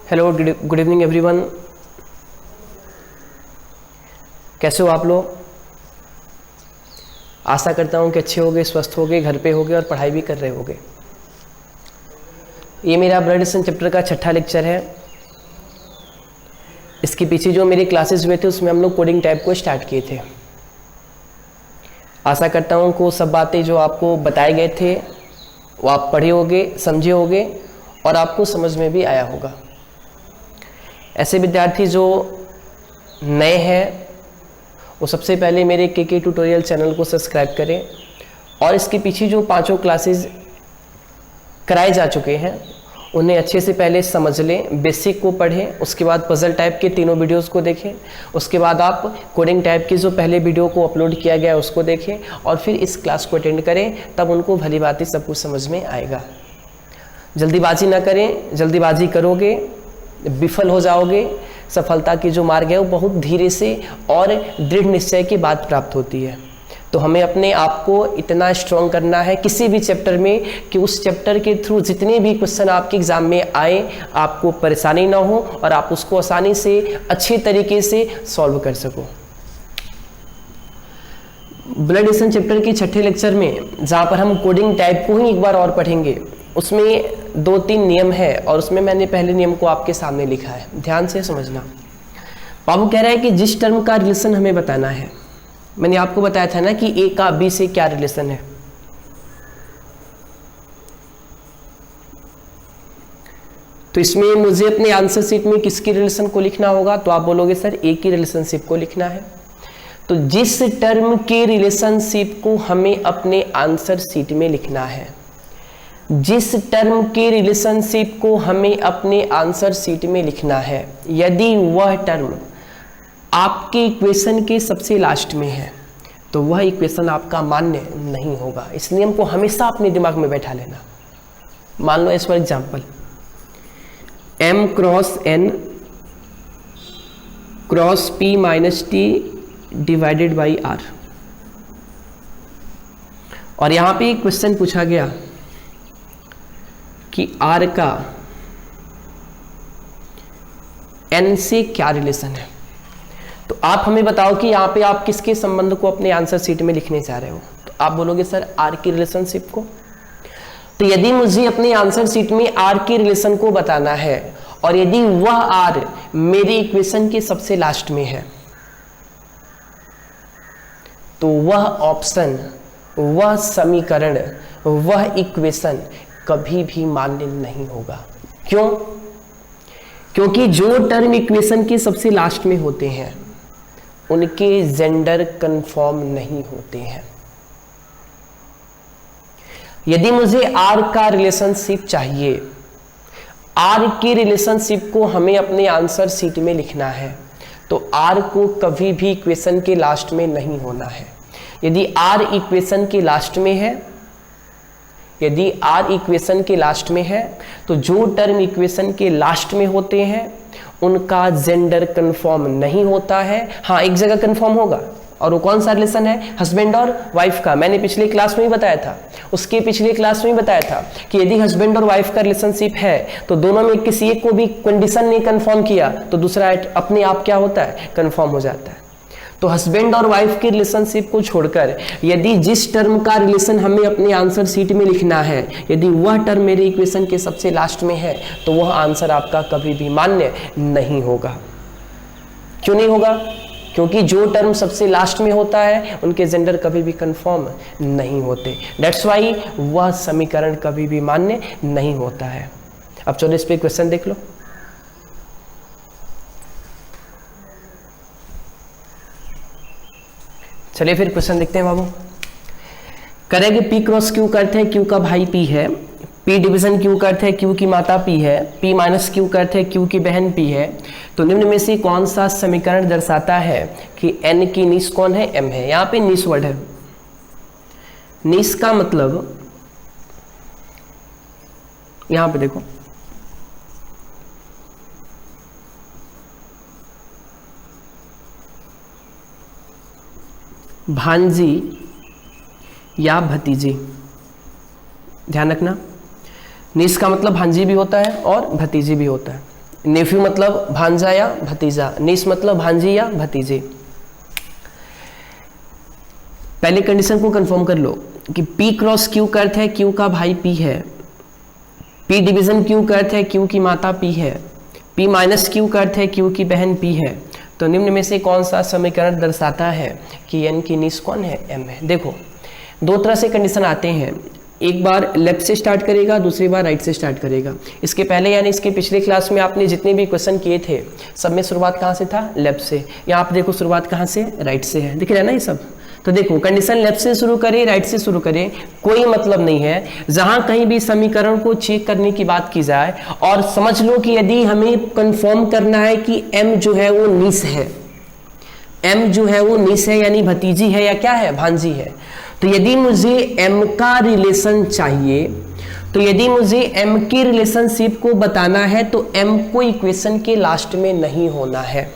Hello, good evening everyone. कैसे हो आप लोग? आशा करता हूँ कि अच्छे होगे, स्वस्थ होगे, घर पे होगे और पढ़ाई भी कर रहे होगे। ये मेरा ब्लड रिलेशन चैप्टर का छठा लेक्चर है। इसके पीछे जो मेरे क्लासेस हुए थे उसमें हम लोग कोडिंग टाइप को स्टार्ट किए थे। आशा करता हूँ कि वो सब बातें जो आपको बताए गए थे वो आप पढ़े होगे, समझे होगे और आपको समझ में भी आया होगा। ऐसे विद्यार्थी जो नए हैं वो सबसे पहले मेरे के ट्यूटोरियल चैनल को सब्सक्राइब करें और इसके पीछे जो 5 क्लासेस कराए जा चुके हैं उन्हें अच्छे से पहले समझ लें, बेसिक को पढ़ें, उसके बाद पजल टाइप के 3 वीडियोस को देखें, उसके बाद आप कोडिंग टाइप के जो पहले वीडियो को अपलोड किया गया है उसको देखें और फिर इस क्लास को अटेंड करें। तब उनको भली बात सब कुछ समझ में आएगा। जल्दीबाजी ना करें, जल्दीबाजी करोगे विफल हो जाओगे। सफलता की जो मार्ग है वो बहुत धीरे से और दृढ़ निश्चय के बाद प्राप्त होती है। तो हमें अपने आप को इतना स्ट्रॉन्ग करना है किसी भी चैप्टर में कि उस चैप्टर के थ्रू जितने भी क्वेश्चन आपके एग्जाम में आए आपको परेशानी ना हो और आप उसको आसानी से अच्छे तरीके से सॉल्व कर सको। ब्लड रिलेशन चैप्टर के छठे लेक्चर में जहाँ पर हम कोडिंग टाइप को ही एक बार और पढ़ेंगे, उसमें 2-3 नियम है और उसमें मैंने पहले नियम को आपके सामने लिखा है, ध्यान से समझना। बाबू कह रहा है कि जिस टर्म का रिलेशन हमें बताना है, मैंने आपको बताया था ना कि ए का बी से क्या रिलेशन है। तो इसमें मुझे अपने आंसर शीट में किसकी रिलेशन को लिखना होगा, तो आप बोलोगे सर ए की रिलेशनशिप को लिखना है। तो जिस टर्म के रिलेशनशिप को हमें अपने आंसर शीट में लिखना है, जिस टर्म के रिलेशनशिप को हमें अपने आंसर शीट में लिखना है, यदि वह टर्म आपके इक्वेशन के सबसे लास्ट में है तो वह इक्वेशन आपका मान्य नहीं होगा। इस नियम को हमेशा अपने दिमाग में बैठा लेना। मान लो as for example m cross n cross p minus t divided by r, और यहां पे क्वेश्चन पूछा गया कि r का n से क्या रिलेशन है। तो आप हमें बताओ कि यहाँ पे आप किसके संबंध को अपने आंसर शीट में लिखने जा रहे हो। तो आप बोलोगे सर आर की रिलेशनशिप को। तो यदि मुझे अपने आंसर शीट में आर की रिलेशन को बताना है और यदि वह आर मेरे इक्वेशन के सबसे लास्ट में है तो वह ऑप्शन, वह समीकरण, वह इक्वेशन कभी भी मान्य नहीं होगा। क्यों? क्योंकि जो टर्म इक्वेशन के सबसे लास्ट में होते हैं उनके जेंडर कंफर्म नहीं होते हैं। यदि मुझे आर का रिलेशनशिप चाहिए, आर की रिलेशनशिप को हमें अपने आंसर शीट में लिखना है, तो आर को कभी भी इक्वेशन के लास्ट में नहीं होना है। यदि आर इक्वेशन के लास्ट में है, यदि आर इक्वेशन के लास्ट में है तो जो टर्म इक्वेशन के लास्ट में होते हैं उनका जेंडर कंफर्म नहीं होता है। हाँ, एक जगह कंफर्म होगा, और वो कौन सा रिलेशन है? हस्बैंड और वाइफ का। मैंने पिछले क्लास में ही बताया था, उसके पिछले क्लास में ही बताया था कि यदि हस्बैंड और वाइफ का रिलेशनशिप है तो दोनों में किसी एक को भी कंडीशन ने कंफर्म किया तो दूसरा अपने आप क्या होता है? कंफर्म हो जाता है। तो हस्बैंड और वाइफ के रिलेशनशिप को छोड़कर यदि जिस टर्म का रिलेशन हमें अपने आंसर शीट में लिखना है, यदि वह टर्म मेरे इक्वेशन के सबसे लास्ट में है तो वह आंसर आपका कभी भी मान्य नहीं होगा। क्यों नहीं होगा? क्योंकि जो टर्म सबसे लास्ट में होता है उनके जेंडर कभी भी कंफर्म नहीं होते। दैट्स वाई वह समीकरण कभी भी मान्य नहीं होता है। अब चलो इस पे क्वेश्चन देख लो। चलिए फिर क्वेश्चन देखते हैं बाबू। करेंगे पी क्रॉस क्यू का अर्थ है क्यू का भाई पी है, पी डिवीजन क्यू का अर्थ है क्यू की माता पी है, पी माइनस क्यू का अर्थ है क्यू की बहन पी है। तो निम्न में से कौन सा समीकरण दर्शाता है कि n की नीश कौन है? m है। यहाँ पे नीश वर्ड है। नीश का मतलब, यहाँ पे देखो, भांजी या भतीजी, ध्यान रखना। निश का मतलब भांजी भी होता है और भतीजी भी होता है। नेफ्यू मतलब भांजा या भतीजा, नीस मतलब भांजी या भतीजे। पहले कंडीशन को कंफर्म कर लो कि P क्रॉस Q का अर्थ है Q का भाई P है, P डिवीजन Q का अर्थ है Q की माता P है, P माइनस Q का अर्थ है Q की बहन P है। तो निम्न में से कौन सा समीकरण दर्शाता है कि n की नीस कौन है, m है। देखो दो तरह से कंडीशन आते हैं, एक बार लेफ्ट से स्टार्ट करेगा, दूसरी बार राइट से स्टार्ट करेगा। इसके पहले यानी इसके पिछले क्लास में आपने जितने भी क्वेश्चन किए थे सब में शुरुआत कहाँ से था, लेफ्ट से। यहाँ आप देखो शुरुआत कहाँ से, राइट से है, दिख रहा है ना ये सब। तो देखो कंडीशन लेफ्ट से शुरू करें राइट से शुरू करें कोई मतलब नहीं है। जहां कहीं भी समीकरण को चेक करने की बात की जाए और समझ लो कि यदि हमें कंफर्म करना है कि m जो है वो नीस है, m जो है वो नीस है यानी भतीजी है या क्या है, भांजी है। तो यदि मुझे m का रिलेशन चाहिए, तो यदि मुझे m की रिलेशनशिप को बताना है तो m को इक्वेशन के लास्ट में नहीं होना है।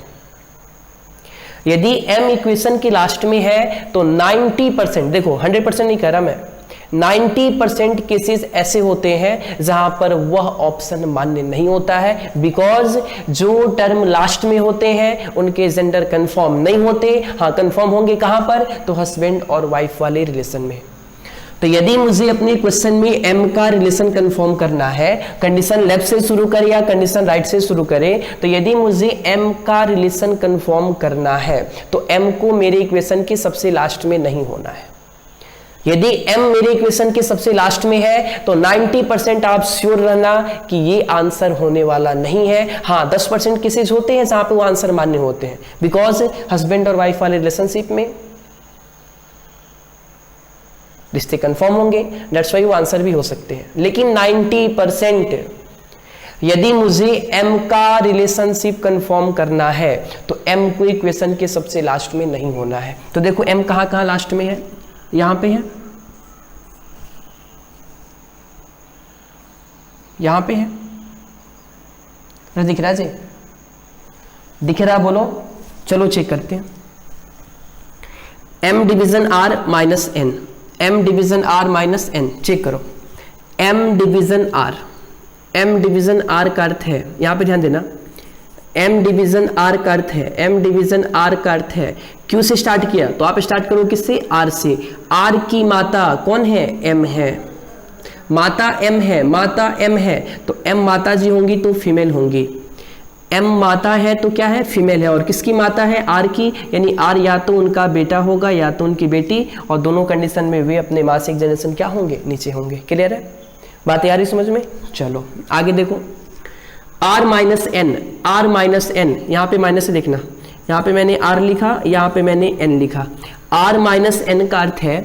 यदि m इक्वेशन के लास्ट में है तो 90%, देखो 100% नहीं कह रहा मैं, 90% केसेस ऐसे होते हैं जहां पर वह ऑप्शन मान्य नहीं होता है, बिकॉज जो टर्म लास्ट में होते हैं उनके जेंडर कंफर्म नहीं होते। हाँ कंफर्म होंगे कहां पर, तो हस्बैंड और वाइफ वाले रिलेशन में। तो यदि मुझे अपने क्वेश्चन में m का रिलेशन कंफर्म करना है, कंडीशन लेफ्ट से शुरू करे या कंडीशन राइट से शुरू करे, तो यदि मुझे m का रिलेशन कंफर्म करना है तो m को मेरे इक्वेशन के सबसे लास्ट में नहीं होना है। यदि m मेरे इक्वेशन के सबसे लास्ट में है तो 90% आप श्योर रहना कि ये आंसर होने वाला नहीं है। हाँ 10% केसेस होते हैं जहां पे वो आंसर मान्य होते हैं, बिकॉज हस्बैंड और वाइफ वाले रिलेशनशिप में रिश्ते कंफर्म होंगे, दैट्स वाई वो आंसर भी हो सकते हैं। लेकिन 90% यदि मुझे m का रिलेशनशिप कंफर्म करना है तो m को इक्वेशन के सबसे लास्ट में नहीं होना है। तो देखो m कहाँ कहाँ लास्ट में है, यहां पे है, यहां पे है, दिख रहा है जी, दिख रहा, बोलो चलो चेक करते हैं। m division r minus n, m division r minus n, check करो m division r, m division r का अर्थ है, यहां पे ध्यान देना, m डिवीजन r का अर्थ है, m डिवीजन r का अर्थ है q से स्टार्ट किया तो आप स्टार्ट करो किससे, r से। r की माता कौन है, m है, माता m है, माता m है, तो m माता जी होंगी तो फीमेल होंगी, m माता है तो क्या है, फीमेल है। और किसकी माता है, r की, यानी r या तो उनका बेटा होगा या तो उनकी बेटी, और दोनों कंडीशन में वे अपने मासिक जनरेशन क्या होंगे, नीचे होंगे। क्लियर है, बात आ रही समझ में। चलो आगे देखो, r minus n, r minus n, यहाँ पे माइनस से देखना, यहाँ पे मैंने r लिखा, यहाँ पे मैंने n लिखा। r माइनस n का अर्थ है,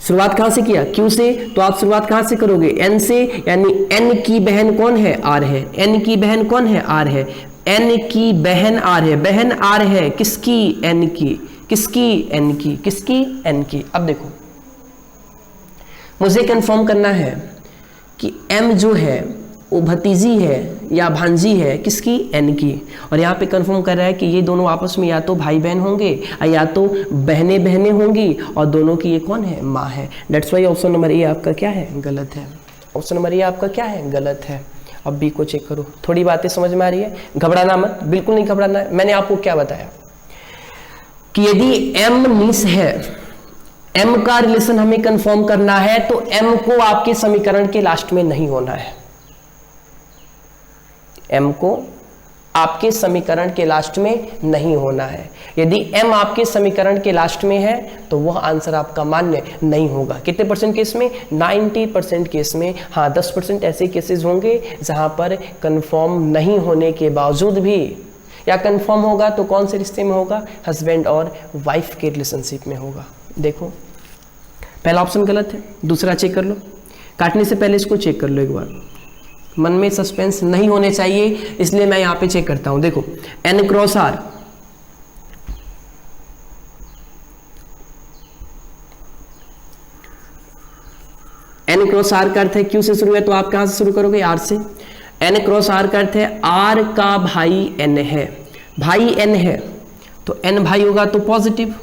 शुरुआत कहाँ से किया, q से, तो आप शुरुआत कहाँ से करोगे, n से, यानी n की बहन कौन है, r है, n की बहन कौन है, r है, n की बहन r है, बहन r है किसकी, n की, किसकी, n की, किसकी, n की। अब देखो मुझे कंफर्म करना है कि m जो है वो भतीजी है या भांजी है किसकी, n की। और यहाँ पे कंफर्म कर रहा है कि ये दोनों आपस में या तो भाई बहन होंगे या तो बहने बहने होंगी, और दोनों की ये कौन है, माँ है। That's why option number A आपका क्या है, गलत है। ऑप्शन नंबर ए आपका क्या है, गलत है। अब बी को चेक करो, थोड़ी बातें समझ में आ रही है, घबराना मत, बिल्कुल नहीं घबराना है। मैंने आपको क्या बताया कि यदि m नीस है, m का रिलेशन हमें कंफर्म करना है तो m को आपके समीकरण के लास्ट में नहीं होना है, m को आपके समीकरण के लास्ट में नहीं होना है। यदि m आपके समीकरण के लास्ट में है तो वह आंसर आपका मान्य नहीं होगा। कितने परसेंट केस में, 90% केस में। हाँ 10% ऐसे केसेस होंगे जहां पर कंफर्म नहीं होने के बावजूद भी, या कंफर्म होगा तो कौन से रिश्ते में होगा, हस्बैंड और वाइफ के रिलेशनशिप में होगा। देखो पहला ऑप्शन गलत है, दूसरा चेक कर लो, काटने से पहले इसको चेक कर लो एक बार, मन में सस्पेंस नहीं होने चाहिए, इसलिए मैं यहां पे चेक करता हूं। देखो n cross r, n cross r का अर्थ है q से शुरू है तो आप कहां से शुरू करोगे, r से। n क्रॉस r का अर्थ है r का भाई n है, भाई n है तो n भाई होगा तो पॉजिटिव,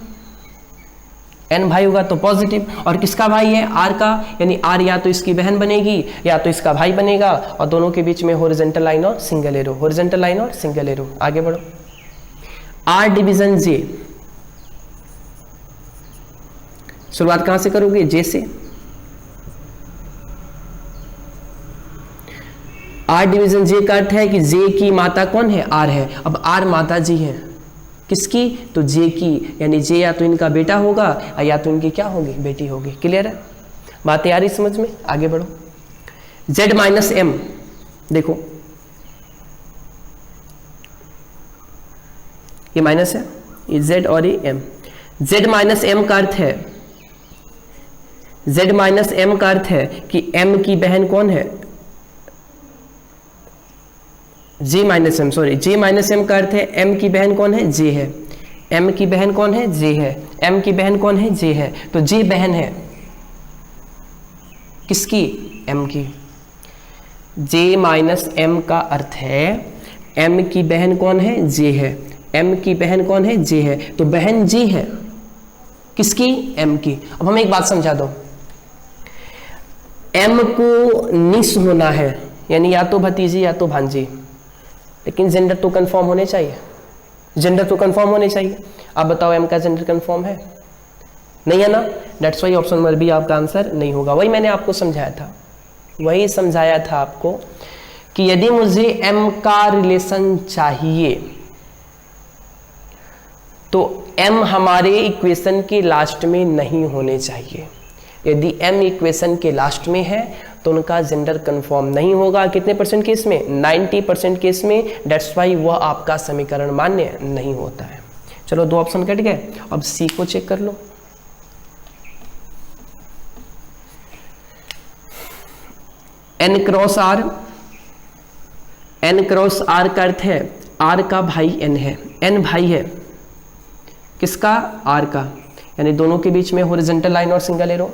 n भाई होगा तो पॉजिटिव, और किसका भाई है, r का, यानी r या तो इसकी बहन बनेगी या तो इसका भाई बनेगा, और दोनों के बीच में हॉरिजॉन्टल लाइन और सिंगल एरो, हॉरिजॉन्टल लाइन और सिंगल एरो। आगे बढ़ो। r डिवीजन j, शुरुआत कहां से करोगे, j से। r डिवीजन j का अर्थ है कि j की माता कौन है, r है। अब r माता जी है किसकी, तो j की, यानी j या तो इनका बेटा होगा या तो इनकी क्या होगी, बेटी होगी। क्लियर है, बातें आ रही समझ में। आगे बढ़ो। z माइनस m, देखो ये माइनस है, ये z और ये m। z माइनस m का अर्थ है, z माइनस m का अर्थ है कि m की बहन कौन है, j minus m, sorry j minus m का अर्थ है m की बहन कौन है, j है। m की बहन कौन है, j है। m की बहन कौन है, j है। तो j बहन है किसकी, m की। j माइनस m का अर्थ है m की बहन कौन है, j है। m की बहन कौन है, j है। तो बहन j है किसकी, m की। अब हमें एक बात समझा दो, m को निस होना है, यानी या तो भतीजी या तो भांजी, लेकिन जेंडर तो कंफर्म होने चाहिए, जेंडर तो कंफर्म होने चाहिए। आप बताओ m का जेंडर कंफर्म है, नहीं है ना, that's why option number B आपका आंसर नहीं होगा। वही मैंने आपको समझाया था, वही समझाया था आपको कि यदि मुझे m का रिलेशन चाहिए तो m हमारे इक्वेशन के लास्ट में नहीं होने चाहिए। यदि m इक्वेशन के लास्ट में है तो उनका जेंडर कंफर्म नहीं होगा। कितने परसेंट केस में, 90% केस में। दैट्स वाई वह आपका समीकरण मान्य नहीं होता है। चलो 2 ऑप्शन कट गए, अब सी को चेक कर लो। n cross r, n cross r का अर्थ है r का भाई n है, n भाई है किसका, r का, यानी दोनों के बीच में हॉरिजॉन्टल लाइन और सिंगल एरो।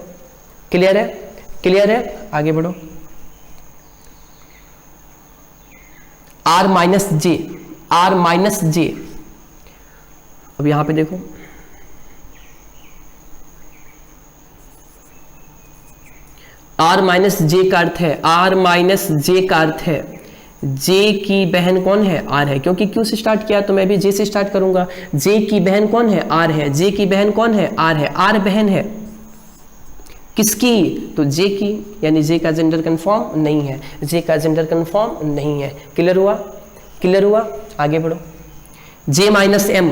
क्लियर है, क्लियर है। आगे बढ़ो। r माइनस जे, r माइनस जे, अब यहां पे देखो r माइनस जे का अर्थ है, r माइनस जे का अर्थ है j की बहन कौन है, r है। क्योंकि q से स्टार्ट किया तो मैं भी j से स्टार्ट करूंगा। j की बहन कौन है, r है। j की बहन कौन है, r है। r बहन है किसकी, तो j की, यानी j का जेंडर कंफर्म नहीं है, j का जेंडर कंफर्म नहीं है। क्लियर हुआ, क्लियर हुआ। आगे बढ़ो। j minus m,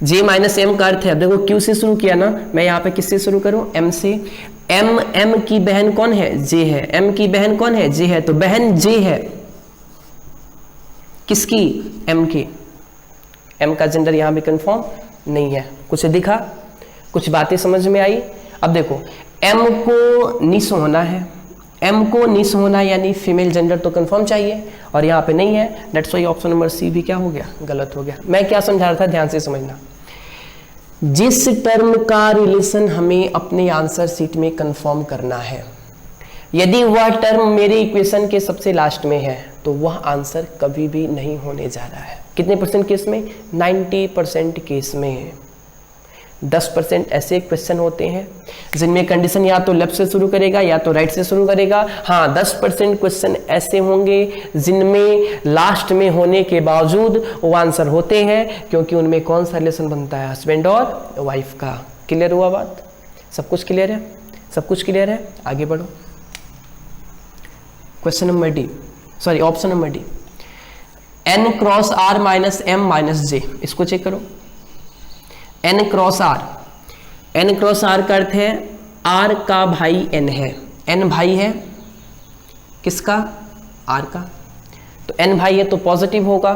j minus m का अर्थ है, देखो q से शुरू किया ना, मैं यहाँ पे किससे शुरू करूं, m से। m की बहन कौन है, j है। m की बहन कौन है, j है। तो बहन j है किसकी, m की। m का जेंडर यहाँ पे कंफर्म नहीं है। कुछ दिखा, कुछ बातें समझ में आई। अब देखो m को निस होना है, m को निस होना यानी फीमेल जेंडर तो कंफर्म चाहिए, और यहाँ पे नहीं है। That's why option number C भी क्या हो गया, गलत हो गया। मैं क्या समझा रहा था, ध्यान से समझना। जिस टर्म का रिलेशन हमें अपने आंसर शीट में कंफर्म करना है, यदि वह टर्म मेरे इक्वेशन के सबसे लास्ट में है तो वह आंसर कभी भी नहीं होने जा रहा है। कितने परसेंट केस में, 90% केस में। 10% ऐसे क्वेश्चन होते हैं जिनमें कंडीशन या तो लेफ्ट से शुरू करेगा या तो राइट से शुरू करेगा। हाँ, 10% क्वेश्चन ऐसे होंगे जिनमें लास्ट में होने के बावजूद वो आंसर होते हैं, क्योंकि उनमें कौन सा रिलेशन बनता है, हस्बैंड और वाइफ का। क्लियर हुआ बात, सब कुछ क्लियर है, सब कुछ क्लियर है। आगे बढ़ो। Question number D, sorry option number D, n cross r minus m minus j, इसको चेक करो। n cross r, n cross r का अर्थ है r का भाई n है। n भाई है किसका, r का। तो n भाई है तो पॉजिटिव होगा,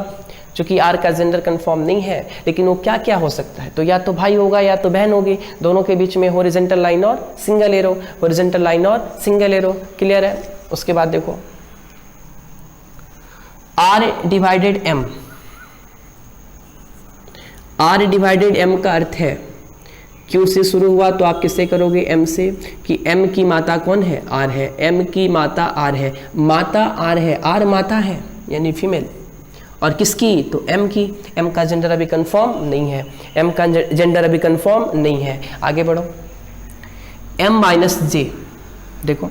क्योंकि r का जेंडर कंफर्म नहीं है। लेकिन वो क्या क्या हो सकता है, तो या तो भाई होगा या तो बहन होगी। दोनों के बीच में हॉरिजॉन्टल लाइन और सिंगल एरो, हॉरिजॉन्टल लाइन और सिंगल एरो। क्लियर है। उसके बाद देखो r divided m, r divided m का अर्थ है q से शुरू हुआ तो आप किससे करोगे, m से, कि m की माता कौन है, r है। m की माता r है, माता r है, r माता है यानी फीमेल, और किसकी? तो m की। m का जेंडर अभी कंफर्म नहीं है, m का जेंडर अभी कंफर्म नहीं है। आगे बढ़ो, m माइनस जे, देखो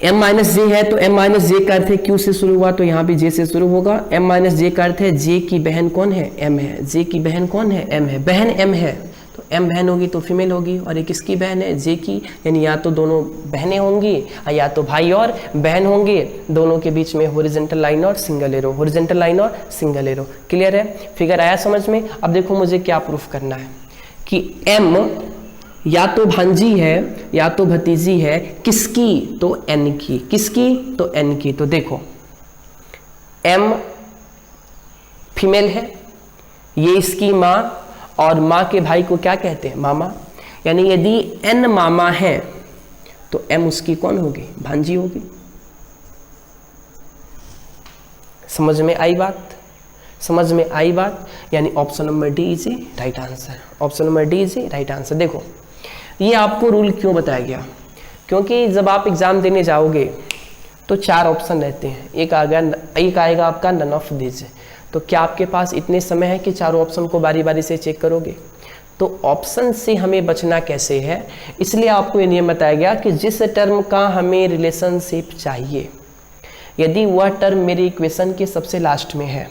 m माइनस जे है तो m माइनस जे का अर्थ है q से शुरू हुआ तो यहाँ भी j से शुरू होगा। m माइनस जे का अर्थ है j की बहन कौन है? m है। j की बहन कौन है? m है। बहन m है तो m बहन होगी तो फीमेल होगी, और ये किसकी बहन है? j की, यानी या तो दोनों बहनें होंगी या तो भाई और बहन होंगे। दोनों के बीच में हॉरिजॉन्टल लाइन और सिंगल एरो, हॉरिजॉन्टल लाइन और सिंगल एरो। क्लियर है? फिगर आया समझ में? अब देखो मुझे क्या प्रूफ करना है कि m या तो भांजी है या तो भतीजी है, किसकी? तो n की। किसकी? तो n की। तो देखो m फीमेल है, ये इसकी माँ, और माँ के भाई को क्या कहते हैं? मामा। यानी यदि n मामा है तो m उसकी कौन होगी? भांजी होगी। समझ में आई बात? समझ में आई बात? यानी option number D is a right answer. Option number D is a right answer. देखो ये आपको रूल क्यों बताया गया? क्योंकि जब आप एग्जाम देने जाओगे तो 4 ऑप्शन रहते हैं, एक आएगा आपका नन ऑफ दिस। तो क्या आपके पास इतने समय है कि चारों ऑप्शन को बारी बारी से चेक करोगे? तो ऑप्शन से हमें बचना कैसे है, इसलिए आपको ये नियम बताया गया कि जिस टर्म का हमें रिलेशनशिप चाहिए, यदि वह टर्म मेरे इक्वेशन के सबसे लास्ट में है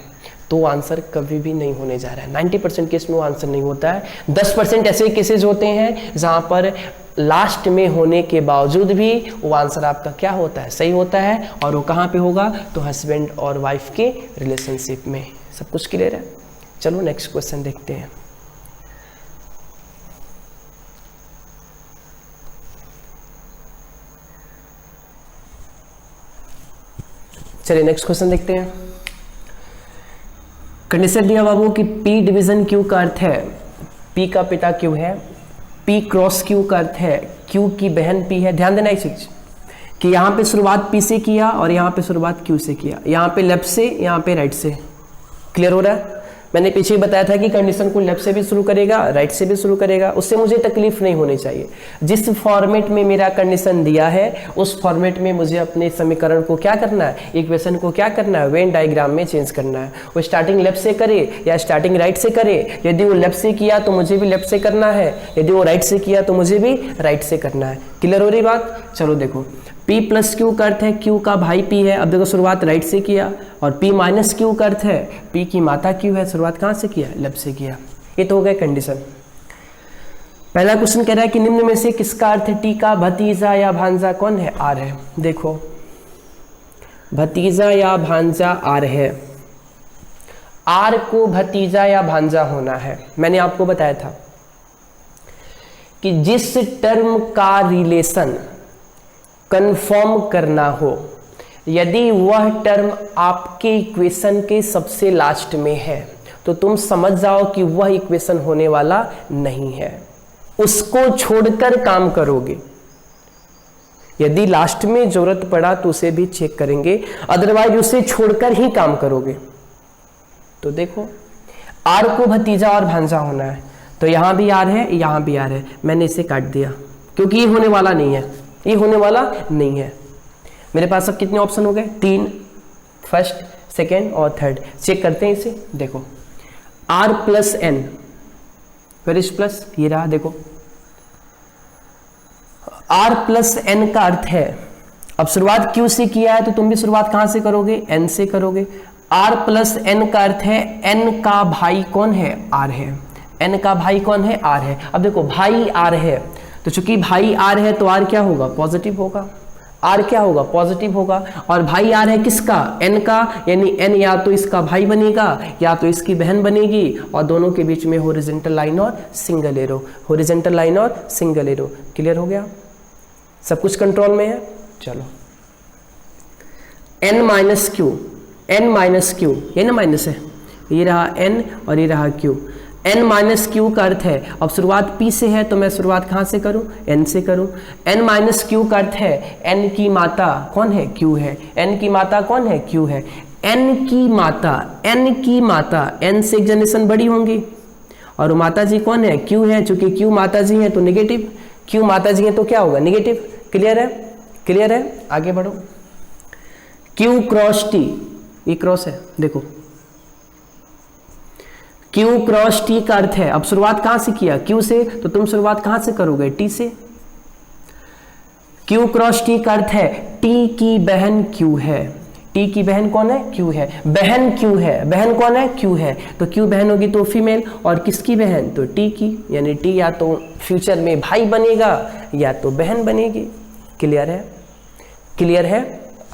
तो आंसर कभी भी नहीं होने जा रहा है। 90% केस में वो आंसर नहीं होता है। 10% ऐसे केसेस होते हैं जहां पर लास्ट में होने के बावजूद भी वो आंसर आपका क्या होता है? सही होता है। और वो कहाँ पे होगा? तो हस्बैंड और वाइफ के रिलेशनशिप में। सब कुछ क्लियर है? चलो नेक्स्ट क्वेश्चन देखते हैं। चलिए नेक्स्ट क्वेश्चन देखते हैं। कंडीशन दिया बाबू कि P डिवीजन Q का अर्थ है P का पिता Q है, P क्रॉस Q का अर्थ है Q की बहन P है। ध्यान देना एक चीज कि यहाँ पे शुरुआत P से किया और यहाँ पे शुरुआत Q से किया, यहाँ पे लेफ्ट से, यहाँ पे राइट से। क्लियर हो रहा है? मैंने पीछे बताया था कि कंडीशन को लेफ्ट से भी शुरू करेगा, राइट से भी शुरू करेगा, उससे मुझे तकलीफ नहीं होनी चाहिए। जिस फॉर्मेट में मेरा कंडीशन दिया है उस फॉर्मेट में मुझे अपने समीकरण को क्या करना है, इक्वेशन को क्या करना है, वेन डायग्राम में चेंज करना है। वो स्टार्टिंग लेफ्ट से करे या स्टार्टिंग राइट से करे, यदि वो लेफ्ट से किया तो मुझे भी लेफ्ट से करना है, यदि वो राइट से किया तो मुझे भी राइट से करना है। क्लियर हो रही बात? चलो देखो P प्लस Q का अर्थ है Q का भाई P है। अब देखो शुरुआत राइट से किया, और P माइनस Q का अर्थ है P की माता Q है। शुरुआत कहाँ से किया? लेफ्ट से किया। ये तो हो गया कंडीशन। पहला क्वेश्चन कह रहा है कि निम्न में से किसका अर्थ है T का भतीजा या भांजा कौन है? R है। देखो भतीजा या भांजा R है, R को भतीजा या भांजा होना है। मैंने आपको बताया था कि जिस टर्म का रिलेशन कंफर्म करना हो, यदि वह टर्म आपके इक्वेशन के सबसे लास्ट में है तो तुम समझ जाओ कि वह इक्वेशन होने वाला नहीं है, उसको छोड़कर काम करोगे। यदि लास्ट में जरूरत पड़ा तो उसे भी चेक करेंगे, अदरवाइज उसे छोड़कर ही काम करोगे। तो देखो R को भतीजा और भांजा होना है, तो यहां भी R है, यहां भी R है। मैंने इसे काट दिया क्योंकि ये होने वाला नहीं है, ये होने वाला नहीं है। मेरे पास अब कितने ऑप्शन हो गए? 3, फर्स्ट, सेकेंड और थर्ड। चेक करते हैं इसे। देखो R plus N, where is plus? ये रहा। देखो R प्लस N का अर्थ है, अब शुरुआत Q से किया है तो तुम भी शुरुआत कहां से करोगे? N से करोगे। R प्लस N का अर्थ है N का भाई कौन है? R है। N का भाई कौन है? R है। अब देखो भाई R है, तो चूंकि भाई R है तो R क्या होगा? पॉजिटिव होगा। R क्या होगा? पॉजिटिव होगा। और भाई R है किसका? N का, यानी N या तो इसका भाई बनेगा या तो इसकी बहन बनेगी, और दोनों के बीच में हॉरिजॉन्टल लाइन और सिंगल एरो, हॉरिजॉन्टल लाइन और सिंगल एरो। क्लियर हो गया? सब कुछ कंट्रोल में है। चलो N minus Q, N minus Q, ये ना माइनस है, ये रहा N और ये रहा Q। N माइनस Q का अर्थ है, अब शुरुआत P से है तो मैं शुरुआत कहाँ से करूँ? N से करूँ। N माइनस Q का अर्थ है N की माता कौन है? Q है। N की माता कौन है? Q है। N की माता, N की माता N से एक जनरेशन बड़ी होंगी, और माता जी कौन है? Q है। चूंकि Q माता जी है तो निगेटिव, Q माता जी है तो क्या होगा? निगेटिव। क्लियर है? क्लियर है? आगे बढ़ो। Q क्रॉस T, ये क्रॉस है, देखो Q क्रॉस T का अर्थ है, अब शुरुआत कहां से किया? Q से, तो तुम शुरुआत कहां से करोगे? T से। Q क्रॉस T का अर्थ है T की बहन Q है। T की बहन कौन है? Q है। बहन Q है, बहन कौन है? Q है। तो Q बहन होगी तो फीमेल, और किसकी बहन? तो T की, यानी T या तो फ्यूचर में भाई बनेगा या तो बहन बनेगी। क्लियर है? क्लियर है?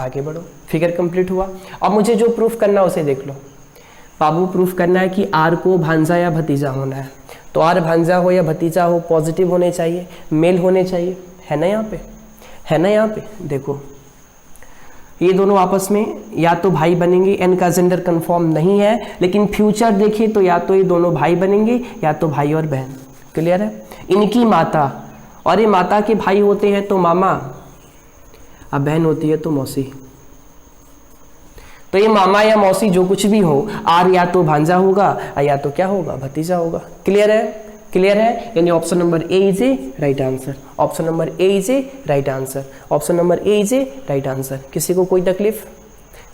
आगे बढ़ो। फिगर कंप्लीट हुआ। अब मुझे जो प्रूफ करना है उसे देख लो। बाबू प्रूफ करना है कि R को भांजा या भतीजा होना है, तो R भांजा हो या भतीजा हो पॉजिटिव होने चाहिए, मेल होने चाहिए, है ना? यहाँ पे है ना? यहाँ पे देखो, ये दोनों आपस में या तो भाई बनेंगे, n का जेंडर कंफर्म नहीं है, लेकिन फ्यूचर देखिए तो या तो ये दोनों भाई बनेंगे या तो भाई और बहन। क्लियर है? इनकी माता, और ये माता के भाई होते हैं तो मामा, अब बहन होती है तो मौसी। तो ये मामा या मौसी जो कुछ भी हो, R या तो भांजा होगा या तो क्या होगा? भतीजा होगा। क्लियर है? क्लियर है? यानी option number A is a right answer. Option number A is a right answer. Option number A is a right answer. किसी को कोई तकलीफ?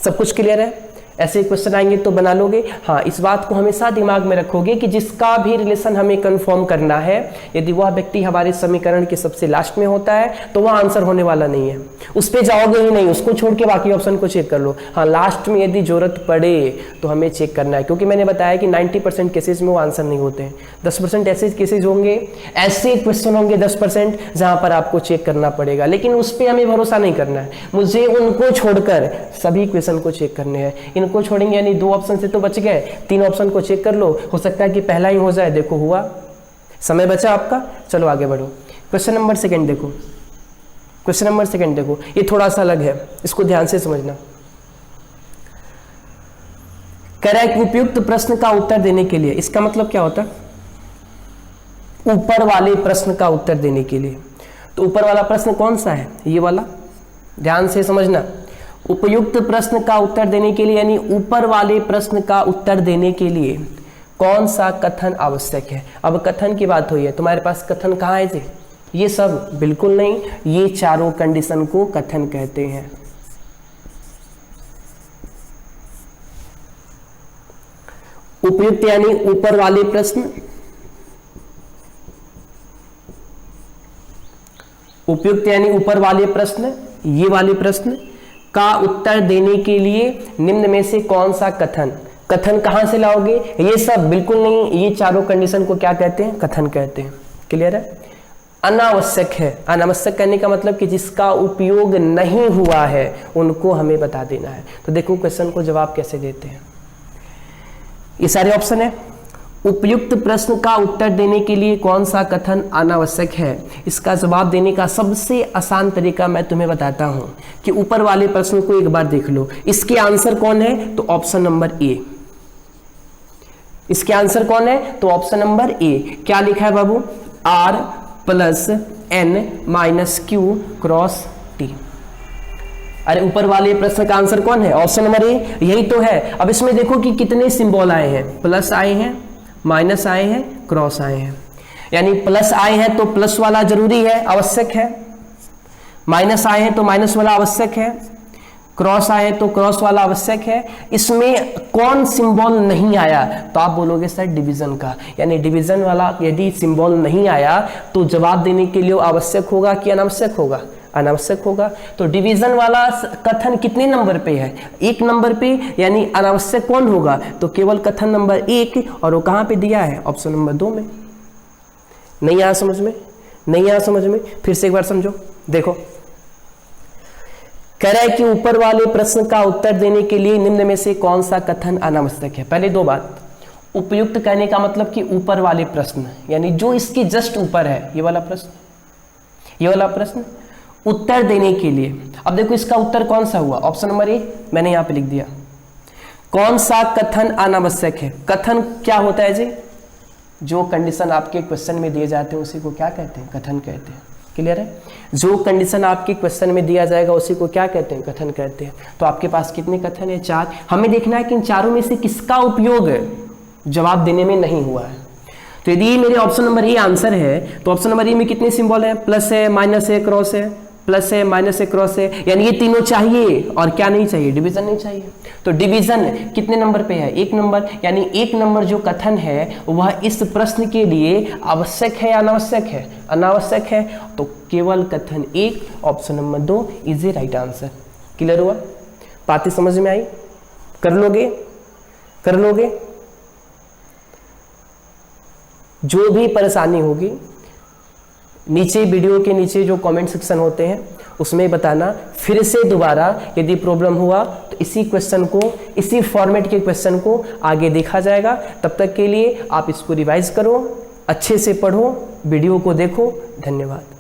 सब कुछ क्लियर है? ऐसे क्वेश्चन आएंगे तो बना लोगे। हाँ, इस बात को हमेशा दिमाग में रखोगे कि जिसका भी रिलेशन हमें कंफर्म करना है, यदि वह व्यक्ति हमारे समीकरण के सबसे लास्ट में होता है तो वह आंसर होने वाला नहीं है, उस पर जाओगे ही नहीं, उसको छोड़ के बाकी ऑप्शन को चेक कर लो। हाँ, लास्ट में यदि जरूरत पड़े तो हमें चेक करना है, क्योंकि मैंने बताया कि 90% केसेज में वो आंसर नहीं होते हैं। 10% ऐसे केसेज होंगे, ऐसे क्वेश्चन होंगे 10% जहाँ पर आपको चेक करना पड़ेगा, लेकिन उस पर हमें भरोसा नहीं करना है। मुझे उनको छोड़कर सभी क्वेश्चन को चेक करने हैं। इनको छोड़ेंगे यानी 2 ऑप्शन से तो बच गए, 3 ऑप्शन को चेक कर लो, हो सकता है कि पहला ही हो जाए। देखो हुआ, समय बचा आपका। चलो आगे बढ़ो। क्वेश्चन नंबर सेकंड देखो। क्वेश्चन नंबर सेकंड देखो, ये थोड़ा सा अलग है, इसको ध्यान से समझना। कह रहा है कि उपयुक्त प्रश्न का उत्तर देने के लिए, इसका मतलब क्या होता है? ऊपर वाले प्रश्न का उत्तर देने के लिए। तो ऊपर वाला प्रश्न कौन सा है? ये वाला, ध्यान से समझना। उपयुक्त प्रश्न का उत्तर देने के लिए, यानी ऊपर वाले प्रश्न का उत्तर देने के लिए कौन सा कथन आवश्यक है? अब कथन की बात हुई है, तुम्हारे पास कथन कहाँ है जी? ये सब बिल्कुल नहीं, ये चारों कंडीशन को कथन कहते हैं। उपयुक्त यानी ऊपर वाले प्रश्न, उपयुक्त यानी ऊपर वाले प्रश्न, ये वाले प्रश्न का उत्तर देने के लिए निम्न में से कौन सा कथन? कथन कहां से लाओगे? ये सब बिल्कुल नहीं, ये चारों कंडीशन को क्या कहते हैं? कथन कहते हैं। क्लियर है? अनावश्यक है। अनावश्यक कहने का मतलब कि जिसका उपयोग नहीं हुआ है उनको हमें बता देना है। तो देखो क्वेश्चन को जवाब कैसे देते हैं। ये सारे ऑप्शन है। उपयुक्त प्रश्न का उत्तर देने के लिए कौन सा कथन अनावश्यक है? इसका जवाब देने का सबसे आसान तरीका मैं तुम्हें बताता हूं कि ऊपर वाले प्रश्न को एक बार देख लो। इसके आंसर कौन है? तो ऑप्शन नंबर ए। इसके आंसर कौन है? तो ऑप्शन नंबर ए। क्या लिखा है बाबू? R plus N minus Q cross T। अरे ऊपर वाले प्रश्न का आंसर कौन है? ऑप्शन नंबर ए, यही तो है। अब इसमें देखो कि कितने सिंबल आए हैं, प्लस आए हैं, माइनस आए हैं, क्रॉस आए हैं। यानी प्लस आए हैं तो प्लस वाला जरूरी है, आवश्यक है, माइनस आए हैं तो माइनस वाला आवश्यक है, क्रॉस आए तो क्रॉस वाला आवश्यक है। इसमें कौन सिंबल नहीं आया? तो आप बोलोगे सर डिवीजन का, यानी डिवीजन वाला यदि सिंबल नहीं आया तो जवाब देने के लिए आवश्यक होगा कि अनावश्यक होगा? अनावश्यक होगा। तो डिवीजन वाला कथन कितने नंबर पे है? 1 नंबर पे, यानी अनावश्यक कौन होगा? तो केवल कथन नंबर 1, और वो कहां पे दिया है? ऑप्शन नंबर 2 में। नहीं आया समझ में? नहीं आया समझ में? फिर से एक बार समझो। देखो कह रहा है कि ऊपर वाले प्रश्न का उत्तर देने के लिए निम्न में से कौन सा कथन अनावश्यक है? पहले 2 बात। उपयुक्त कहने का मतलब कि ऊपर वाले प्रश्न, यानी जो इसके जस्ट ऊपर है, ये वाला प्रश्न, ये वाला प्रश्न उत्तर देने के लिए। अब देखो इसका उत्तर कौन सा हुआ? ऑप्शन नंबर ए मैंने यहां पे लिख दिया। कौन सा कथन अनावश्यक है? कथन क्या होता है जी? जो कंडीशन आपके क्वेश्चन में दिए जाते हैं उसी को क्या कहते हैं? कथन कहते हैं। क्लियर है? जो कंडीशन आपके क्वेश्चन में दिया जाएगा उसी को क्या कहते हैं? कथन कहते हैं। तो आपके पास कितने कथन है? 4। हमें देखना है कि इन चारों में से किसका उपयोग जवाब देने में नहीं हुआ है। तो यदि मेरे ऑप्शन नंबर ए आंसर है तो ऑप्शन नंबर ए में कितने सिंबल है? प्लस है, माइनस है, क्रॉस है, प्लस है, माइनस है, क्रॉस है, यानी ये तीनों चाहिए और क्या नहीं चाहिए, डिवीजन नहीं चाहिए। तो डिवीजन कितने नंबर पे है, 1 नंबर, यानी 1 नंबर जो कथन है वह इस प्रश्न के लिए आवश्यक है या अनावश्यक है, अनावश्यक है, तो केवल कथन 1 option number 2 is a right answer. Clear हुआ, बातें समझ में आई, कर लोगे, कर लोगे। जो भी परेशानी होगी नीचे वीडियो के नीचे जो कमेंट सेक्शन होते हैं उसमें बताना, फिर से दोबारा यदि प्रॉब्लम हुआ तो इसी क्वेश्चन को, इसी फॉर्मेट के क्वेश्चन को आगे देखा जाएगा। तब तक के लिए आप इसको रिवाइज करो, अच्छे से पढ़ो, वीडियो को देखो। धन्यवाद।